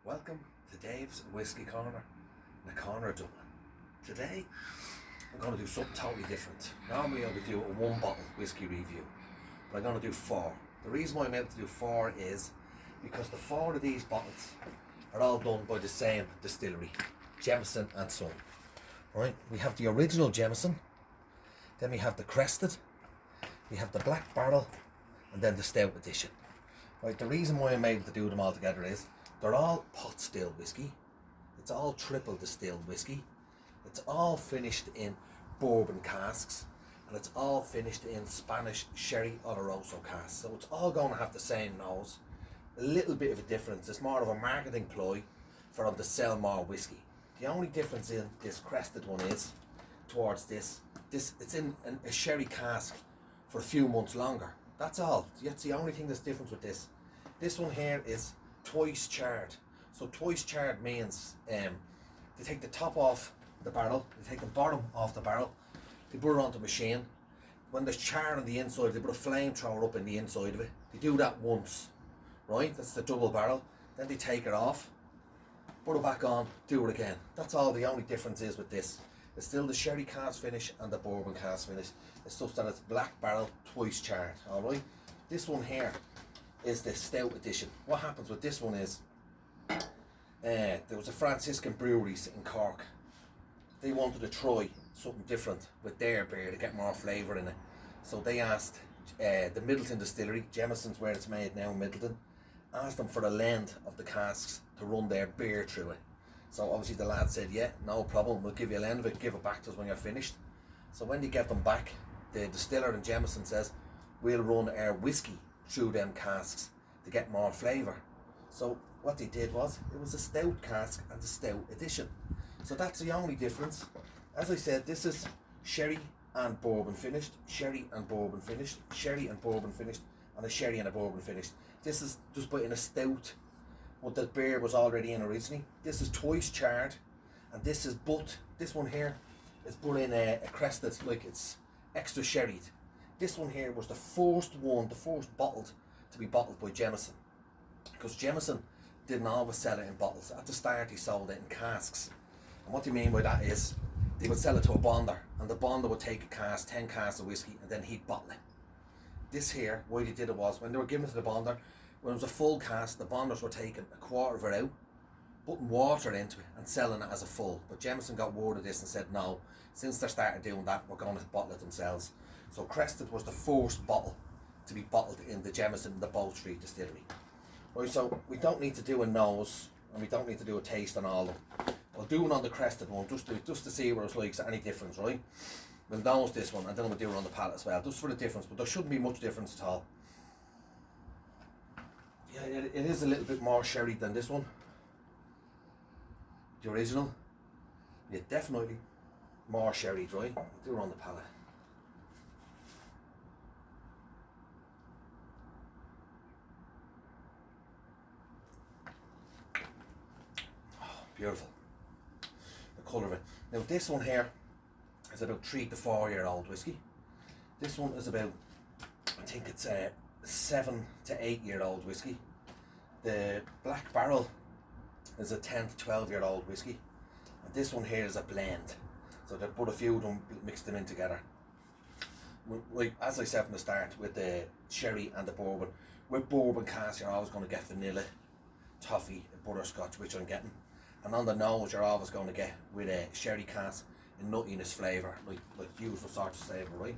Welcome to Dave's Whiskey Corner, in the corner of Dublin. Today, I'm going to do something totally different. Normally I would do a one bottle whiskey review, but I'm going to do four. The reason why I'm able to do four is because the four of these bottles are all done by the same distillery, Jameson and Son. Right, we have the original Jameson, then we have the Crested, we have the Black Barrel, and then the Stout Edition. Right, the reason why I'm able to do them all together is they're all pot still whiskey. It's all triple distilled whiskey. It's all finished in bourbon casks, and it's all finished in Spanish Sherry Oloroso casks. So it's all going to have the same nose. A little bit of a difference. It's more of a marketing ploy for them to sell more whiskey. The only difference in this Crested one is towards this it's in a sherry cask for a few months longer. That's all. That's the only thing that's different with this. This one here is twice charred. So twice charred means they take the top off the barrel, they take the bottom off the barrel, they put it onto a machine. When there's char on the inside, they put a flamethrower up in the inside of it. They do that once, right? That's the double barrel. Then they take it off, put it back on, do it again. That's all. The only difference is with this. It's still the sherry cask finish and the bourbon cask finish. It's just that it's black barrel, twice charred, alright? This one here is the Stout Edition. What happens with this one is there was a Franciscan breweries in Cork. They wanted to try something different with their beer to get more flavour in it. So they asked the Middleton distillery, Jameson's where it's made now, Middleton, asked them for a lend of the casks to run their beer through it. So obviously the lad said, yeah, no problem, we'll give you a lend of it, give it back to us when you're finished. So when they get them back, the distiller in Jameson says, we'll run our whiskey through them casks to get more flavour. So what they did was, it was a stout cask and the Stout Edition. So that's the only difference. As I said, this is sherry and bourbon finished, sherry and bourbon finished, sherry and bourbon finished, and a sherry and a bourbon finished. This is just put in a stout, what the beer was already in originally. This is twice charred, and this one here is put in a Crested, like it's extra sherried. This one here was the first bottled to be bottled by Jameson, because Jameson didn't always sell it in bottles. At the start, he sold it in casks. And what they mean by that is they would sell it to a bonder, and the bonder would take a cask, 10 casks of whiskey, and then he'd bottle it. This here, why they did it was, when they were giving it to the bonder, when it was a full cask, the bonders were taking a quarter of it out, putting water into it and selling it as a full. But Jameson got word of this and said, no, since they started doing that, we're going to bottle it themselves. So Crested was the first bottle to be bottled in the Jameson in the Bow Street distillery. Right, so we don't need to do a nose, and we don't need to do a taste on all of them. We'll do one on the Crested one, just to see where it's like, is there any difference, right? We'll nose this one, and then we'll do it on the palate as well, just for the difference, but there shouldn't be much difference at all. Yeah, it is a little bit more sherry than this one, the original. Yeah, definitely more sherry, right? We'll do it on the palate. Oh, beautiful. The colour of it. Now this one here is about 3 to 4 year old whiskey. This one is about, I think it's a 7 to 8 year old whiskey. The Black Barrel is a 10 to 12 year old whiskey, and this one here is a blend. So they put a few of them, mixed them in together. Like as I said from the start, with the sherry and the bourbon, with bourbon casks you're always going to get vanilla, toffee, butterscotch, which I'm getting. And on the nose you're always going to get, with a sherry cask, a nuttiness flavour, like usual sort of flavour, right?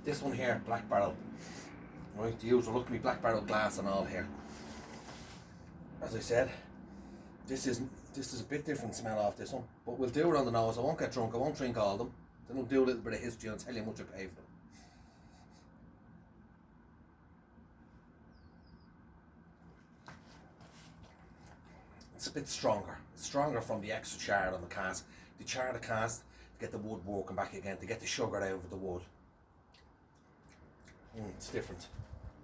This one here, Black Barrel, right? The usual, look at me, Black Barrel glass and all here. As I said, this is a bit different smell off this one, but we'll do it on the nose. I won't get drunk, I won't drink all of them. Then we'll do a little bit of history and tell you how much I paid for them. It's a bit stronger. It's stronger from the extra char on the cask. They char the cask to get the wood working back again, to get the sugar out of the wood. It's different.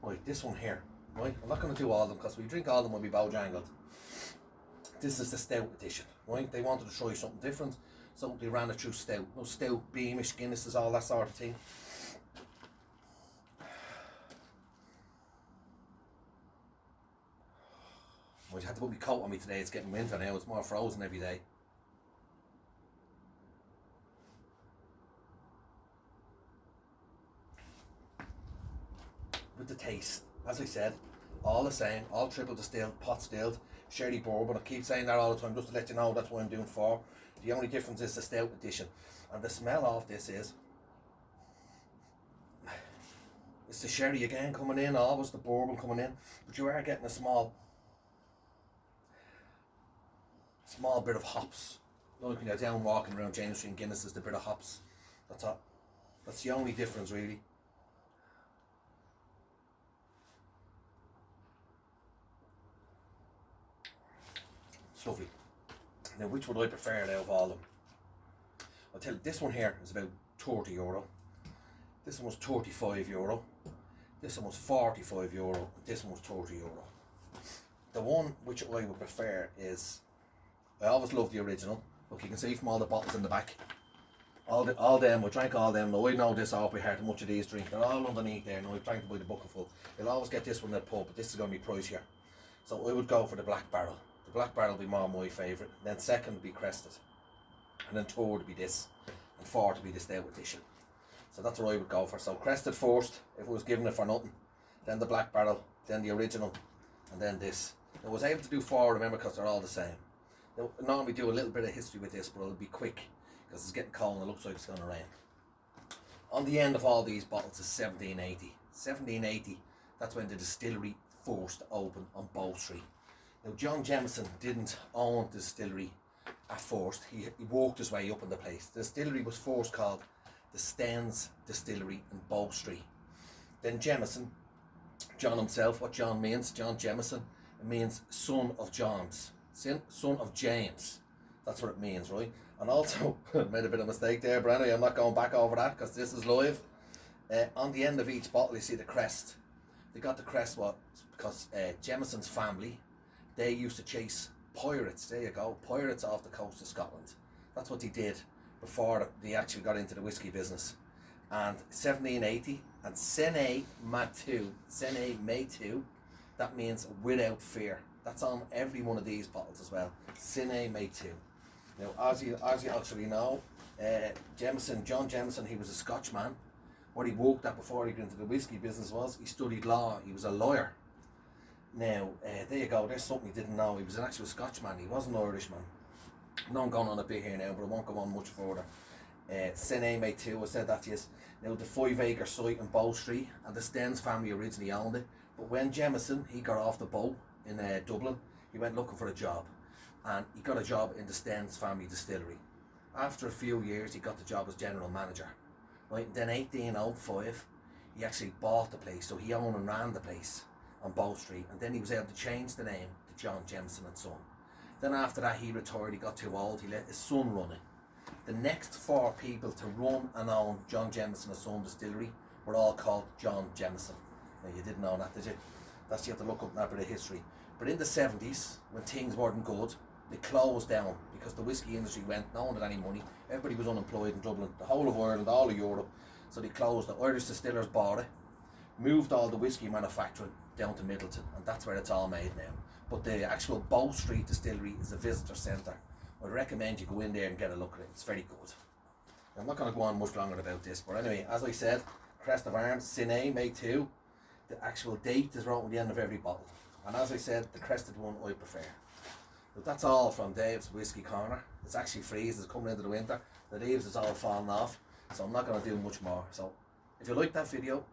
Right, this one here. Right, I'm not going to do all of them, because we drink all of them when we bow-jangled. This is the Stout Edition, right? They wanted to try something different, so they ran it through stout. No stout, Beamish, Guinnesses, all that sort of thing. My because I had to put my coat on me today. It's getting winter now, it's more frozen every day. With the taste, as I said, all the same, all triple distilled, pot distilled, sherry bourbon. I keep saying that all the time just to let you know that's what I'm doing for. The only difference is the stout edition. And the smell of this is, it's the sherry again coming in, always the bourbon coming in, but you are getting a small bit of hops. Look, when you're down walking around Jameson Guinness, is the bit of hops. That's all. That's the only difference really. It's lovely. Now, which would I prefer out of all of them? I'll tell you, this one here is about €30. This one was €35. This one was €45. This one was €30. The one which I would prefer is, I always love the original. Look, you can see from all the bottles in the back. All them, we drank all them. Now I know this off by heart how much of these drink. They're all underneath there. Now I've drank to buy the bucketful. You'll always get this one at the pub, but this is going to be pricier. So I would go for the Black Barrel. The Black Barrel would be more my favourite. Then second would be Crested. And then third would be this. And fourth would be the Stout Edition. So that's what I would go for. So Crested first, if I was giving it for nothing. Then the Black Barrel. Then the original. And then this. I was able to do four, remember, because they're all the same. Now, normally do a little bit of history with this, but it'll be quick. Because it's getting cold and it looks like it's going to rain. On the end of all these bottles is 1780. 1780, that's when the distillery first opened on Bow Street. Now, John Jameson didn't own the distillery at first. He worked his way up in the place. The distillery was first called the Stens Distillery in Bow Street. Then Jameson, John himself, what John means, John Jameson, it means son of John's, son of James. That's what it means, right? And also, made a bit of a mistake there, Brennan. I'm not going back over that because this is live. On the end of each bottle, you see the crest. They got the crest because Jameson's family, they used to chase pirates. There you go, pirates off the coast of Scotland. That's what they did before they actually got into the whiskey business. And 1780 and Sene Matu, that means without fear. That's on every one of these bottles as well. Sene Matu. Now, as you actually know, John Jameson, he was a Scotchman. What he worked at before he got into the whiskey business was he studied law. He was a lawyer. Now, there you go. There's something you didn't know. He was an actual Scotchman. He wasn't an Irishman. I know I'm going on a bit here now, but I won't go on much further. Sene Matu, I said that yes. Now, the 5-acre site in Bow Street, and the Stens family originally owned it. But when Jameson, he got off the boat in Dublin, he went looking for a job. And he got a job in the Stens family distillery. After a few years, he got the job as general manager. Right, then 1805, he actually bought the place, so he owned and ran the place on Bow Street, and then he was able to change the name to John Jameson and Son. Then after that, he retired. He got too old. He let his son run it. The next 4 people to run and own John Jameson and Son distillery were all called John Jameson. Now, you didn't know that, did you? That's, you have to look up that bit of history. But in the 70s, when things weren't good, they closed down because the whiskey industry went, no one had any money, everybody was unemployed in Dublin, the whole of Ireland, all of Europe, so they closed. The Irish distillers bought it, moved all the whiskey manufacturing down to Middleton, and that's where it's all made now. But the actual Bow Street distillery is a visitor centre. I'd recommend you go in there and get a look at it, it's very good. I'm not going to go on much longer about this, but anyway, as I said, crest of arms, Sine Matu, the actual date is written at the end of every bottle. And as I said, the crested one I prefer. But that's all from Dave's Whiskey Corner. It's actually freezing, it's coming into the winter. The leaves is all falling off, so I'm not going to do much more. So if you like that video,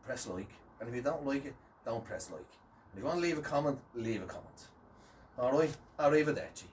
press like. And if you don't like it, don't press like. And if you want to leave a comment, leave a comment. Alright, arrivederci.